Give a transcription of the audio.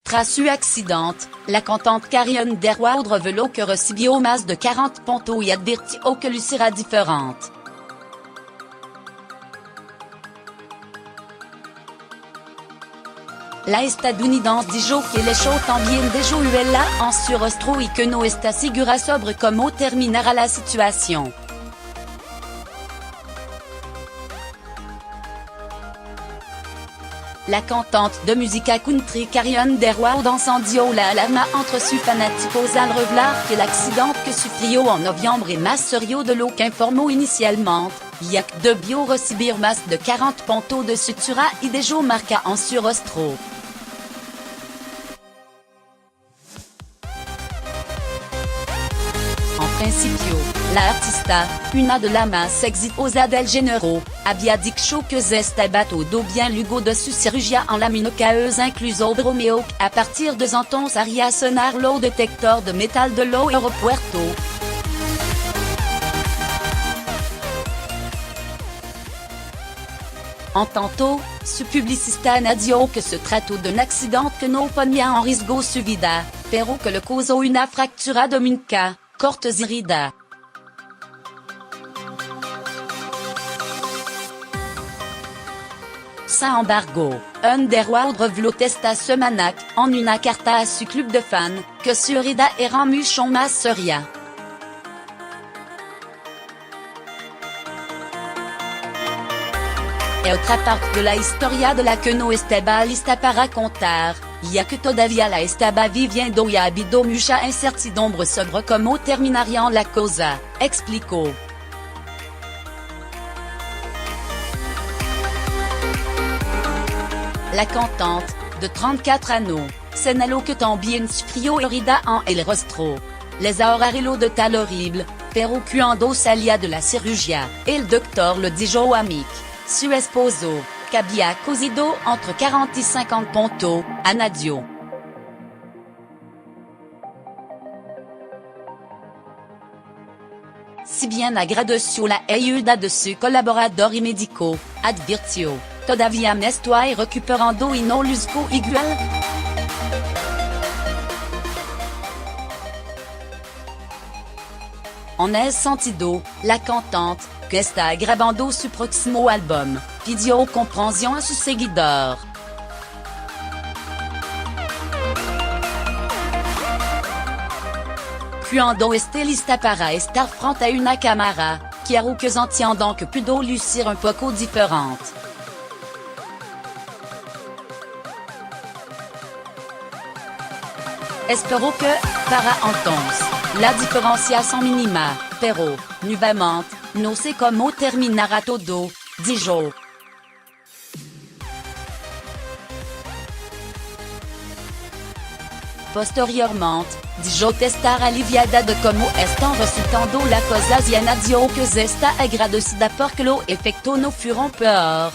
Trasu accidente, la cantante Carrion Derwaud revelo que recibio mas de 40 pontos e advertiu que lui sera différente. La estadunidense dijo que le show también dejo uela en su rostro y que no está segura sobre cómo terminará la situación. La cantante de musique country Carrion Derwaud encendió la alarma entre sus fanáticos al revelar que l'accident que sufrió en novembre est más serio de lo qu'informó initialmente, ya que debió recibir más de 40 pontos de sutura y dejo marca en su rostro. En principio, la artista, una de las más exitosas del género, había dicho que estaba todo bien luego de su cirugía en la minucieuse incluso bromeo que a partir de entonces haría sonar lo detector de metal de lo aeropuerto. En tanto, su publicista añadió que se trató de un accidente que no ponía en riesgo su vida, pero que le causó una fractura de muñeca, cortesirida. Sin embargo, Derwaud reveló esta semana en una carta a su club de fans, que su herida era mucho más seria. E otra parte de la historia de la que no estaba lista para contar, ya que todavía la estaba viviendo y ha habido mucha incertidumbre sobre cómo terminarían la cosa, explicó. La cantante, de 34 años, señaló que también sufrió herida en el rostro. Les ahorrarlo de tal horrible, pero cuando salía de la cirugía, el doctor le dijo a Mick, su esposo, que había causado entre 40 y 50 pontos, añadió. Si bien agradeció la ayuda de su colaborador y médico, advirtió, todavía me estoy recuperando y no luzco igual. En ese sentido, la cantante, que está grabando su próximo álbum, pidió comprensión a sus seguidores. Cuando esté lista para estar frente a una cámara, quiero que entiendan que puedo lucir un poco diferente. Espero que, para entonces, la diferencia son mínima, pero, nuevamente, no sé cómo terminará todo, dijo. Posteriormente, dijo estar aliviada de cómo están resultando las cosas y añadió que está agradecida porque los efectos no fueron peor.